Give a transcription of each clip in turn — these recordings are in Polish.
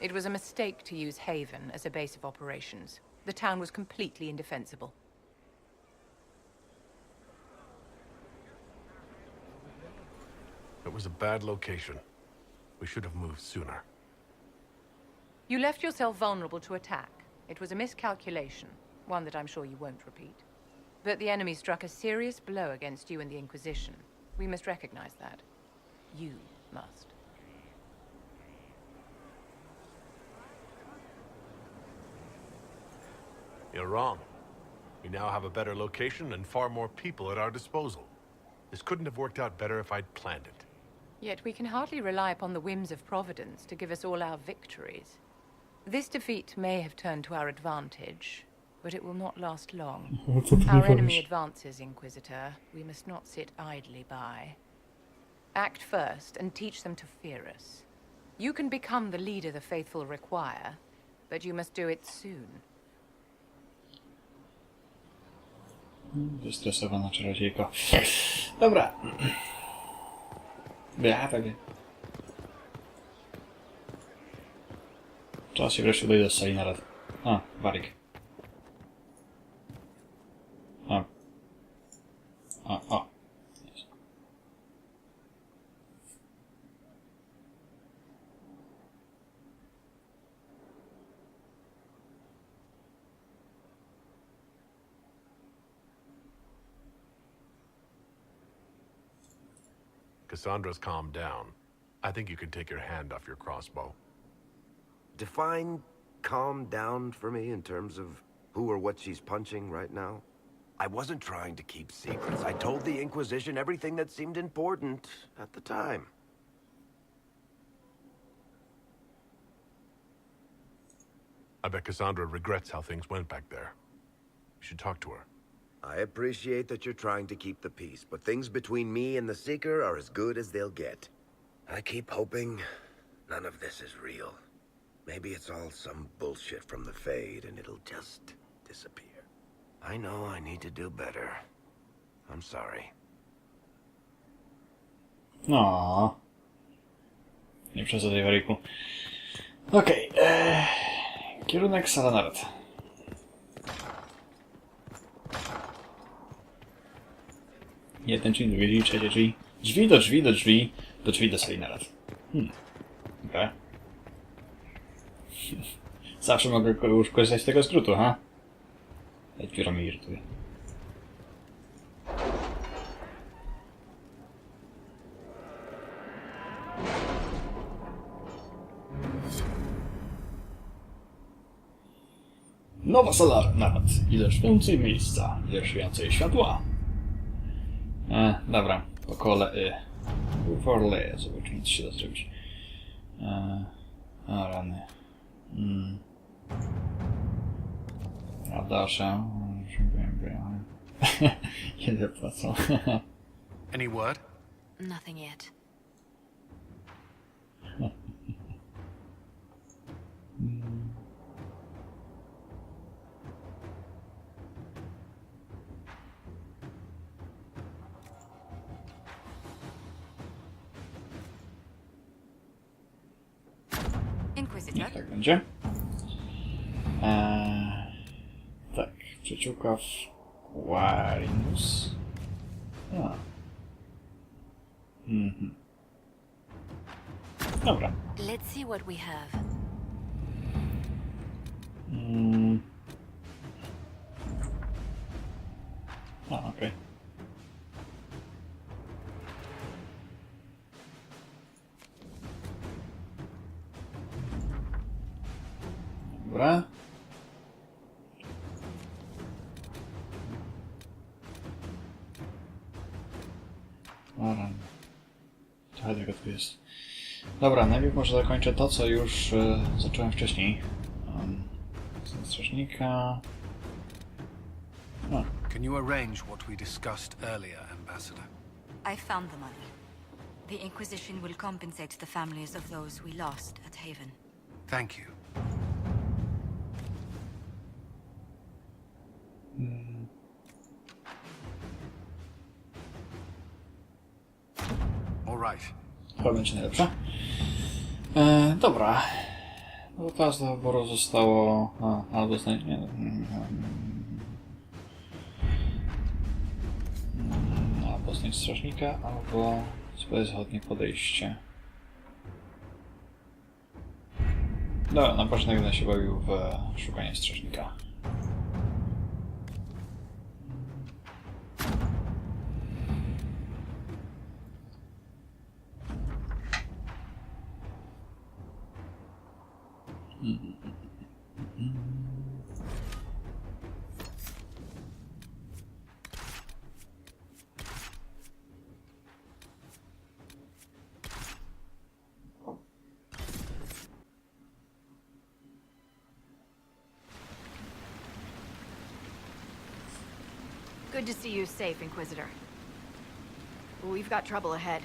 It was a mistake to use Haven as a base of operations. The town was completely indefensible. It was a bad location. We should have moved sooner. You left yourself vulnerable to attack. It was a miscalculation, one that I'm sure you won't repeat. But the enemy struck a serious blow against you and the Inquisition. We must recognize that. You must. You're wrong. We now have a better location and far more people at our disposal. This couldn't have worked out better if I'd planned it. Yet we can hardly rely upon the whims of Providence to give us all our victories. This defeat may have turned to our advantage, but it will not last long. Our enemy advances, Inquisitor. We must not sit idly by. Act first and teach them to fear us. You can become the leader the faithful require, but you must do it soon. Zestresowana czarodziejko. Dobra. Pewnie. Czas się wreszcie dojść do sali narad. A, Warik. O. Cassandra's calmed down. I think you can take your hand off your crossbow. Define calm down for me in terms of who or what she's punching right now. I wasn't trying to keep secrets. I told the Inquisition everything that seemed important at the time. I bet Cassandra regrets how things went back there. You should talk to her. I appreciate that you're trying to keep the peace, but things between me and the Seeker are as good as they'll get. I keep hoping none of this is real. Maybe it's all some bullshit from the Fade and it'll just disappear. I know I need to do better. I'm sorry. No. Nie przesadzaj, Wariku. Okej. Kierunek sala narad. Jeden drzwi, drugi drzwi, trzecie drzwi. Drzwi do drzwi do drzwi. Do drzwi do sali narad. Okej. Zawsze mogę już korzystać z tego skrótu, ha? Dopiero mnie irytuje. Nowa sala narad. Ileż więcej miejsca, ileż więcej światła. Dobra, po kolei. Zobaczymy, co się da zrobić. A rany. A dalsze. Ile płacą? Any word? Nothing yet. Niech tak będzie. Tak, przyciółka w Quarinus. Dobra. Let's see what we have. Okej. Dobra. Trochę tego tu jest. Dobra, najpierw może zakończę to, co już zacząłem wcześniej. Strażnika. Can you arrange what we discussed earlier, Ambassador? I found the money. The Inquisition will compensate the families of those we lost at Haven. Thank you. All right. Chyba będzie najlepsze. Dobra. No teraz do wyboru zostało... albo znajdzie... Albo znajdź strażnika, albo bezchodnie podejście. Dobra, na początek będę się bawił w szukanie strażnika. Good to see you safe, Inquisitor. We've got trouble ahead.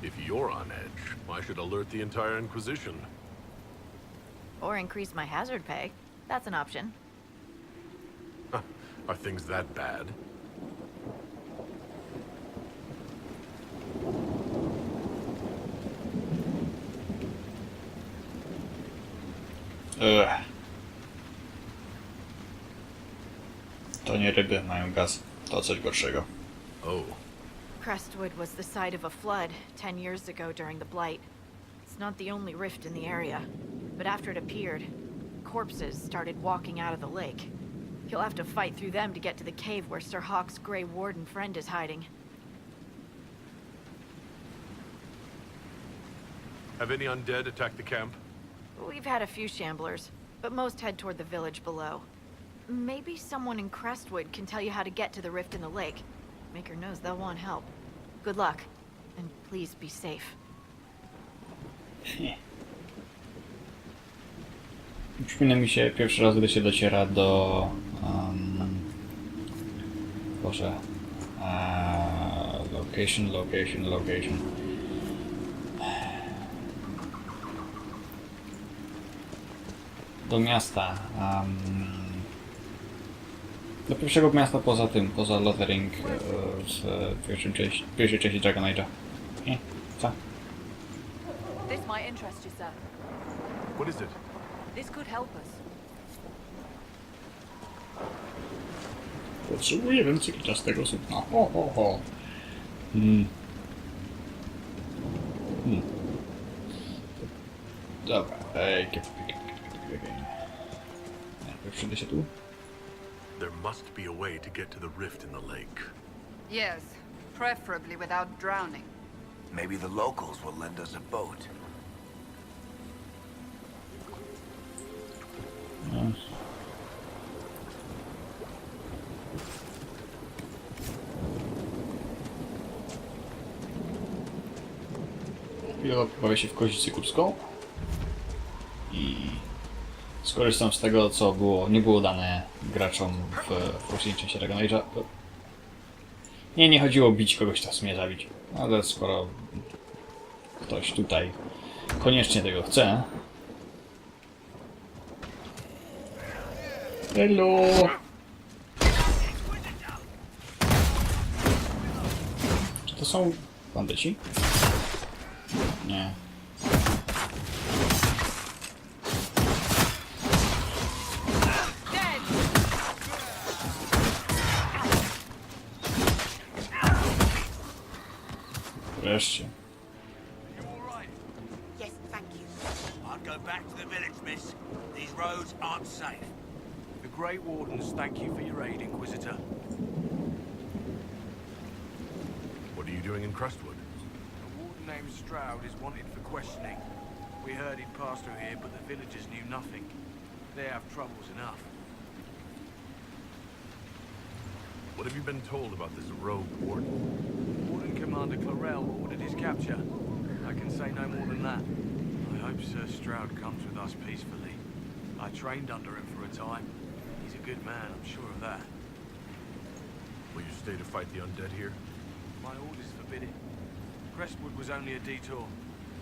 If you're on edge, I should alert the entire Inquisition. Or increase my hazard pay. That's an option. Are things that bad? To nie ryby, mają gaz. To coś gorszego. Oh. Crestwood was the site of a flood 10 years ago during the Blight. It's not the only rift in the area, but after it appeared, corpses started walking out of the lake. You'll have to fight through them to get to the cave where Sir Hawk's Grey Warden friend is hiding. Have any undead attacked the camp? We've had a few shamblers, but most head toward the village below. Maybe someone in Crestwood can tell you how to get to the rift in the lake. Maker knows they'll want help. Good luck, and please be safe. Przypomina mi się pierwszy raz, gdy się dociera do... Boże... location. Do miasta. Do pierwszego miasta poza tym, poza Lothering w pierwszej części Dragon Age'a. Nie? Co? This might interest you, sir. What is it? This could help us. Potrzebuję więcej czastego sukna. Ho, ho, ho. Dobra, przyjdę się tu. There must be a way to get to the rift in the lake. Yes, preferably without drowning. Maybe the locals will lend us a boat. Ja bawię się w kość cykurską i skorzystam z tego, co nie było dane graczom w poprzedniej części Dragon Age'a. Nie chodziło bić kogoś, czas mnie zabić, ale skoro ktoś tutaj koniecznie tego chce... Hello! Czy to są bandyci? Nie. Wreszcie. Yes, thank you. I'll go back to the village, miss. These roads aren't safe. The Great Wardens thank you for your aid, Inquisitor. What are you doing in Crestwood? A warden named Stroud is wanted for questioning. We heard he'd passed through here, but the villagers knew nothing. They have troubles enough. What have you been told about this rogue warden? Warden Commander Clarel ordered his capture. I can say no more than that. I hope Sir Stroud comes with us peacefully. I trained under him for a time. He's a good man, I'm sure of that. Will you stay to fight the undead here? My orders forbid it. Crestwood was only a detour.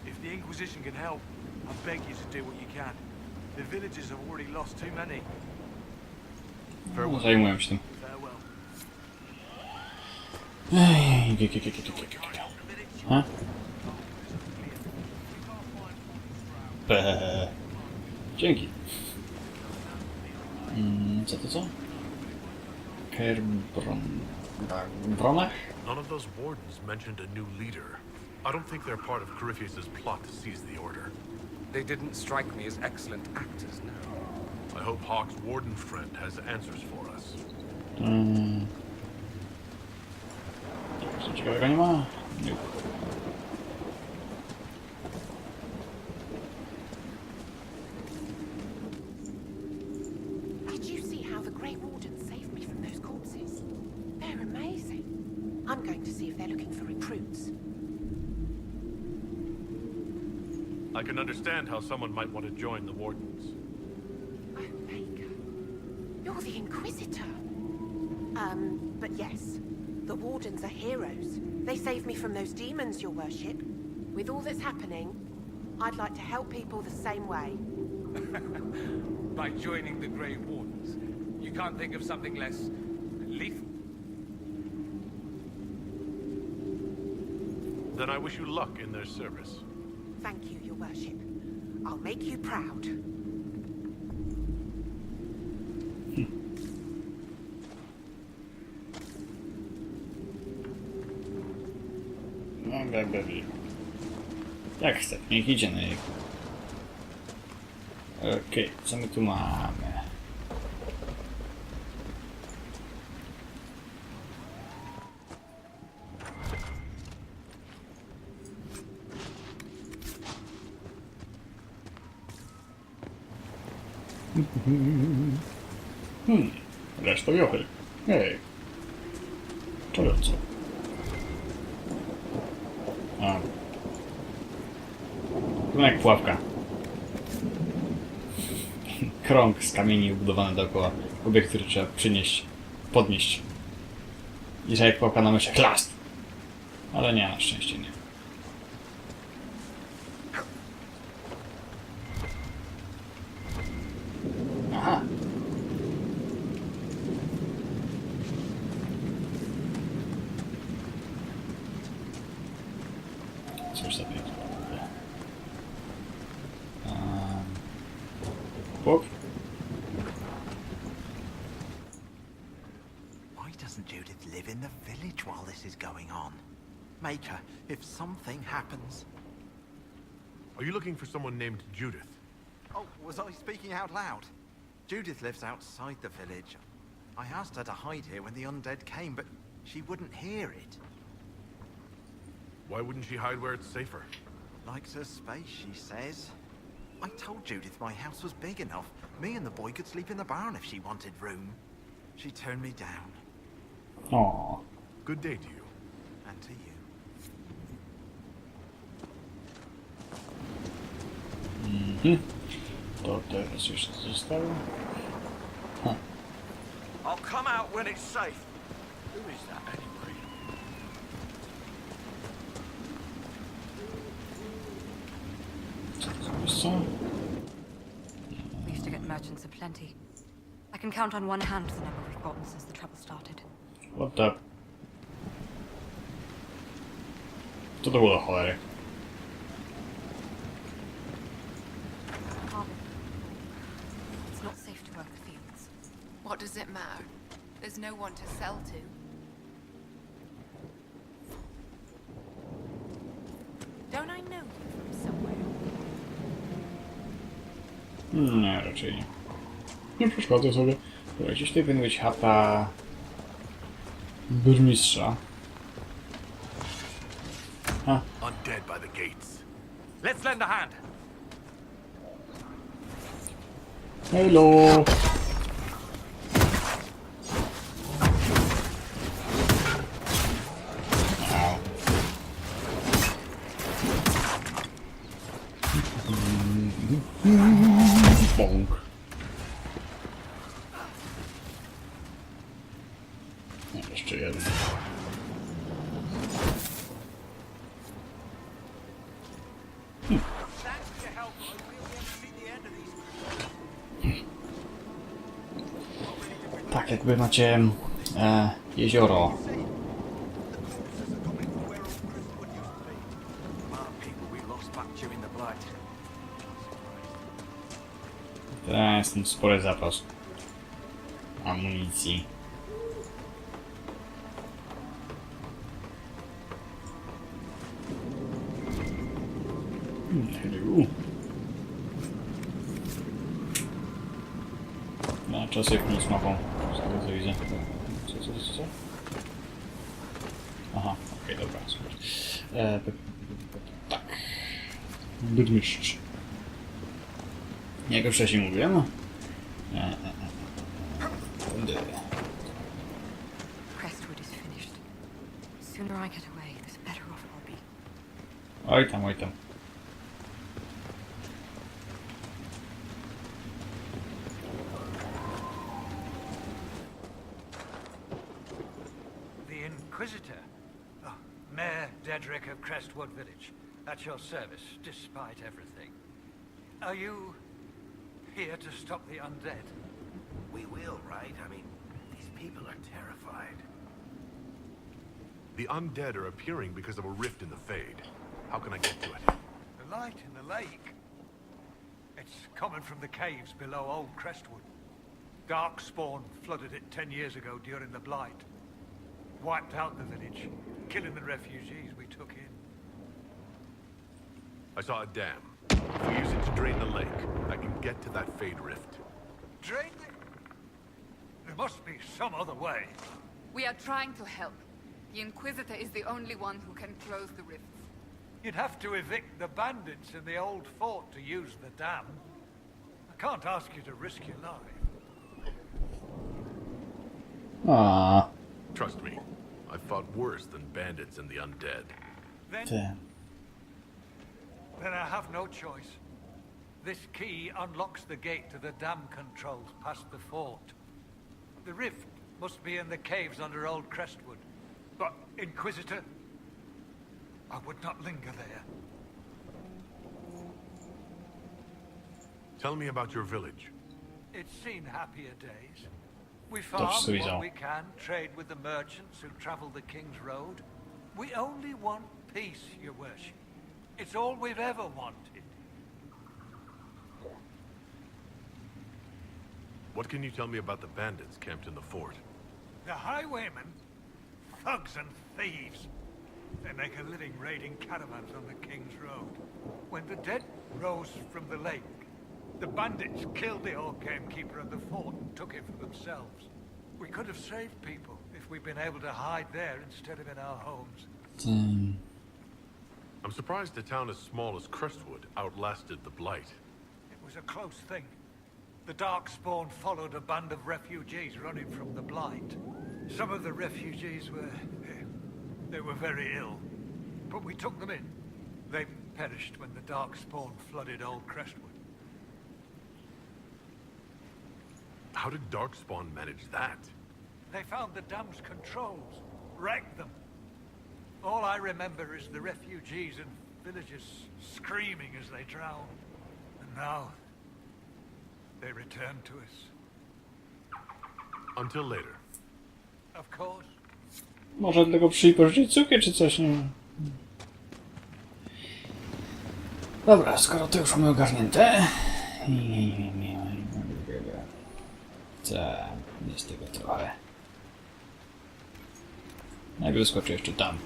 If the Inquisition can help, I beg you to do what you can. The villagers have already lost too many. No, zajmuję się tym. Farewell. Ha? Dzięki. Co to co? Bronach? None of those wardens mentioned a new leader. I don't think they're part of Corypheus's plot to seize the order. They didn't strike me as excellent actors, no. I hope Hawk's warden friend has answers for us. Co ciekawego nie ma? Nie. Did you see how the Grey Wardens saved me from those corpses? They're amazing. I'm going to see if they're looking for recruits. I can understand how someone might want to join the wardens. Oh, Baker. You're the Inquisitor. But yes, the Wardens are heroes. They saved me from those demons, your worship. With all that's happening, I'd like to help people the same way. By joining the Grey Wardens, you can't think of something less lethal? Then I wish you luck in their service. Thank you, your worship. I'll make you proud. No, baby. Jak chce, niech idzie na niego. Okej, co my tu mamy? Reszta wiochy. Hej. Czująco. A. To jak pułapka. Krąg z kamieni ubudowany dookoła. Obiekt, który trzeba przynieść, podnieść. I że jak pułapka na myślach chlast. Ale nie, na szczęście nie. Aha. Cóż za piękne. Book. Why doesn't Judith live in the village while this is going on? Make her, if something happens. Are you looking for someone named Judith? Oh, was I speaking out loud? Judith lives outside the village. I asked her to hide here when the undead came, but she wouldn't hear it. Why wouldn't she hide where it's safer? Likes her space, she says. I told Judith my house was big enough. Me and the boy could sleep in the barn if she wanted room. She turned me down. Aww. Good day to you. And to you. To teraz już co zostało? I'll come out when it's safe. Who is that anyway? Co? We used to get merchants aplenty. I can count on one hand the number we've gotten since the trouble started. What the... Co to było do cholery? It's not safe to work the fields. What does it matter? There's no one to sell to. Don't I know you from somewhere? Nie, raczej nie. Nie przeszkadzaj sobie. Dobra, gdzieś tutaj powinna być chata... burmistrza. A. Undead by the gates. Let's lend a hand. Hello! Au. Bąk. Jeszcze jeden. Tak, jakby macie jezioro. Jest tam spory zapas amunicji. No, czas jak nic mapą. Z tego co widzę. Co? Aha, okej, dobra, super. Tak. Budmistrz. Jak już wcześniej mówiłem. Crestwood is finished. The sooner I get away, the better off I'll be. Oj tam, oj tam. The Inquisitor. Oh, Mayor Dedrick of Crestwood Village. At your service, despite everything. Are you here to stop the undead? We will, right? I mean, these people are terrified. The undead are appearing because of a rift in the Fade. How can I get to it? The light in the lake. It's coming from the caves below Old Crestwood. Darkspawn flooded it 10 years ago during the Blight. Wiped out the village, killing the refugees we took in. I saw a dam. If we use it to drain the lake, I can get to that Fade rift. Drain it? There must be some other way. We are trying to help. The Inquisitor is the only one who can close the rifts. You'd have to evict the bandits in the old fort to use the dam. I can't ask you to risk your life. Ah. Trust me, I've fought worse than bandits and the undead. Then I have no choice. This key unlocks the gate to the dam controls past the fort. The rift must be in the caves under Old Crestwood. But, Inquisitor, I would not linger there. Tell me about your village. It's seen happier days. We farm what we can, trade with the merchants who travel the King's Road. We only want peace, your worship. It's all we've ever wanted. What can you tell me about the bandits camped in the fort? The highwaymen, thugs and thieves. They make a living raiding caravans on the King's Road. When the dead rose from the lake, the bandits killed the old gamekeeper of the fort and took it for themselves. We could have saved people if we'd been able to hide there instead of in our homes. I'm surprised a town as small as Crestwood outlasted the Blight. It was a close thing. The Darkspawn followed a band of refugees running from the Blight. Some of the refugees they were very ill, but we took them in. They perished when the Darkspawn flooded Old Crestwood. How did Darkspawn manage that? They found the dam's controls, wrecked them. All I remember is the refugees and villagers screaming as they drowned. And now, they return to us. Until later. Of course. Może tylko przyjść pożyczyć cukier czy coś, nie wiem. Dobra, skoro to już mamy ogarnięte. Jest tego trochę. Najpierw wyskoczę jeszcze tam.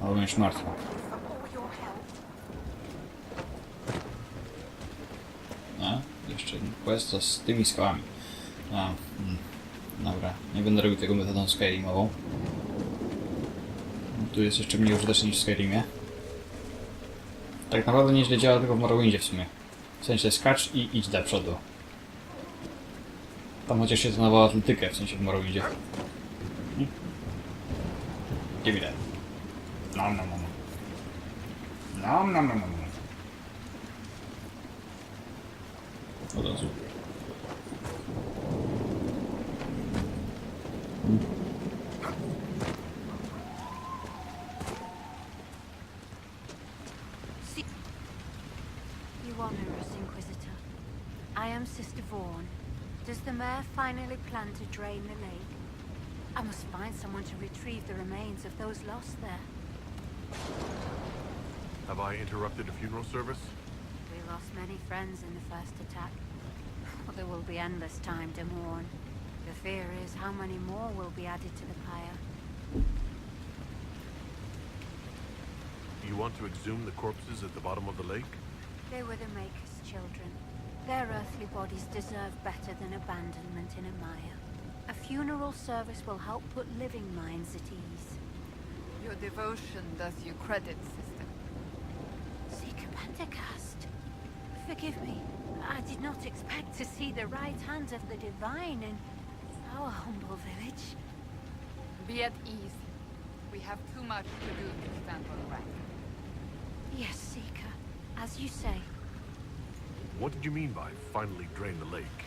O, będziesz martwa. A, jeszcze jeden quest z tymi skałami. Dobra, nie będę robił tego metodą Skyrimową. Tu jest jeszcze mniej użyteczny niż w Skyrimie. Tak naprawdę nieźle działa tylko w Morrowindzie w sumie. W sensie skacz i idź do przodu. Tam chociaż się trenowało atletykę, w sensie w Morrowindzie. Give me that. Nom nom nom. Nom nom nom nom. Od razu. You honor us, Inquisitor. I am Sister Vaughn. Does the mayor finally plan to drain the lake? I must find someone to retrieve the remains of those lost there. Have I interrupted a funeral service? We lost many friends in the first attack. Well, there will be endless time to mourn. The fear is how many more will be added to the pyre. You want to exhume the corpses at the bottom of the lake? They were the Maker's children. Their earthly bodies deserve better than abandonment in a mire. A funeral service will help put living minds at ease. Your devotion does you credit, sister. Seeker Pentacast. Forgive me. I did not expect to see the right hand of the divine in our humble village. Be at ease. We have too much to do to stand on right. Yes, Seeker. As you say. What did you mean by finally drain the lake?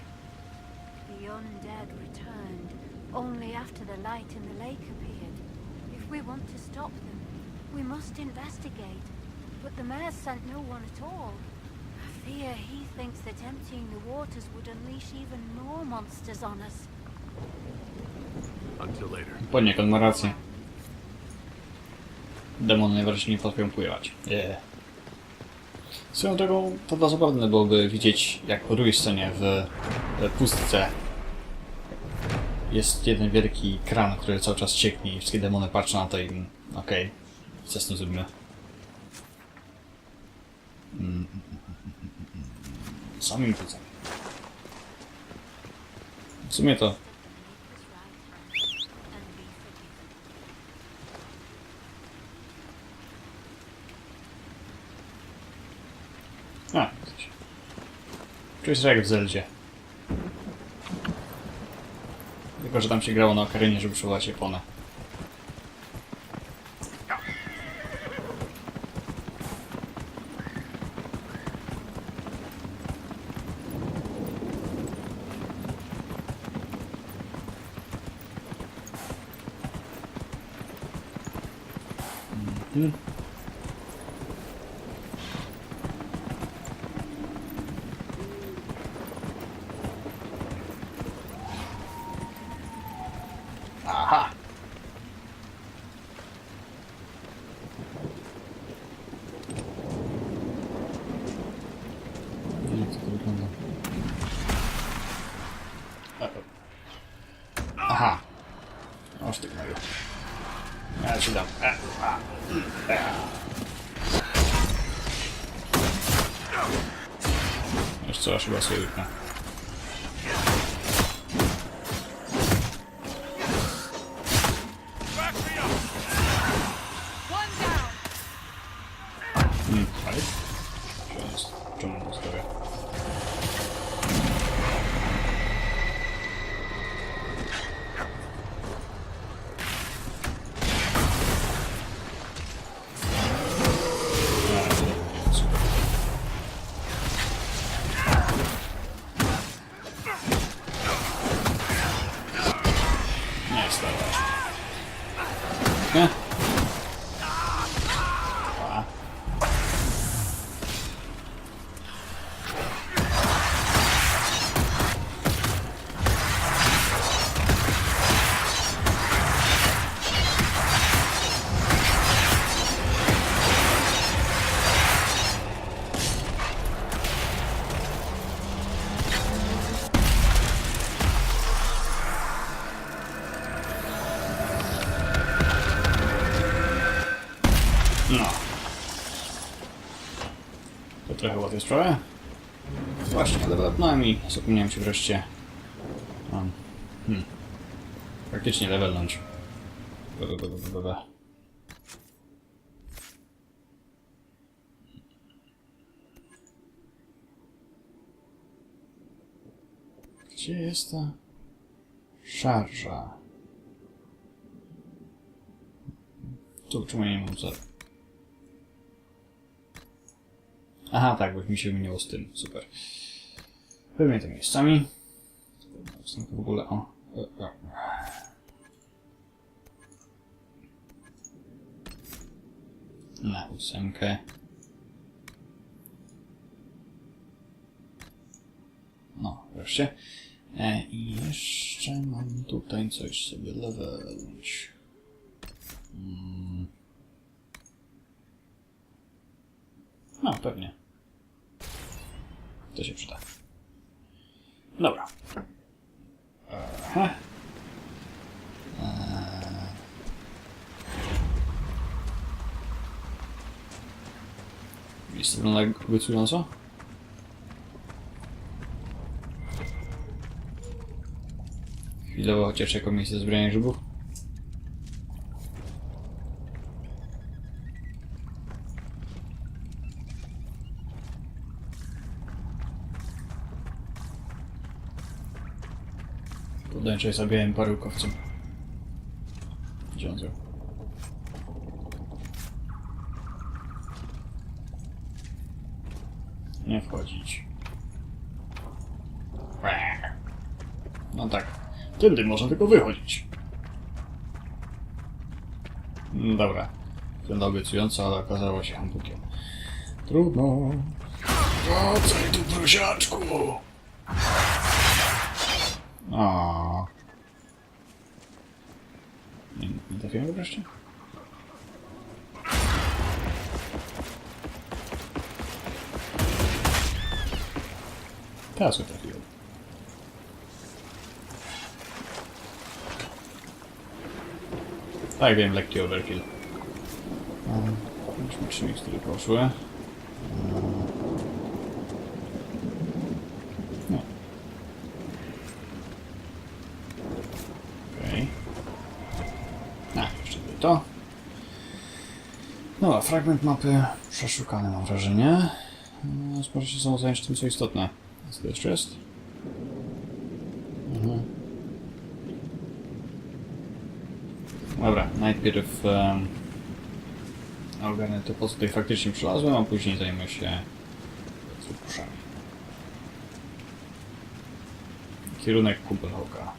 The undead returned, only after the light in the lake appeared. If we want to stop them, we must investigate. But the mayor sent no one at all. I fear he thinks that emptying the waters would unleash even more monsters on us. Until later. Poniekąd ma rację. Demony najwyraźniej nie potrafią pływać. Swoją drogą, to dla zabawne byłoby widzieć, jak po drugiej scenie w pustce jest jeden wielki kran, który cały czas cieknie i wszystkie demony patrzą na to i okej, co z tym zrobimy? Samym płucem. W sumie to... Coś. Czuję się jak w Zeldzie. Tylko, że tam się grało na okarynie, żeby przebywać Japonę. Aha! Jak to wygląda? Aha! Oż ty gnoju. Ja ci dam. Wiesz co, aż chyba sobie wypnę. Czemu to zrobię? Nie stało. Nie? No. To trochę łatwiej sprawę. Właśnie, levelnąłem i zapomniałem się wreszcie praktycznie levelnąć. Gdzie jest ta szarża? Tu, czemu ja nie mam wzoru? Aha, tak, bo mi się wymieniło z tym. Super. Wymienię to miejscami. W ogóle, o. Na 8. No, wreszcie. I jeszcze mam tutaj coś sobie levelnąć. No, pewnie. To się przyda. Dobra. Aha. Jest to obiecująco? Chwilowo chociaż jako miejsce zbierania grzybów. Podajcie sobie białym paryłkowcem. Gdzie on zjął? Nie wchodzić. No tak. Tędy można tylko wychodzić. Dobra. Wygląda obiecująco, ale okazało się hamburgiem. Trudno. Wracaj tu, prosiaczku! O. Nie trafiłem wreszcie? Teraz go trafiłem. Tak wiem, lekki overkill. Myśmy 3 mikstury poszły. No. Okej. Jeszcze to. Dobra, fragment mapy przeszukany, mam wrażenie. Sporo się są zająć tym, co istotne. Co to jeszcze jest? Dobra, najpierw ogarnę to, po co tutaj faktycznie przylazłem, a później zajmę się trupuszami. Kierunek Kumpelhoka.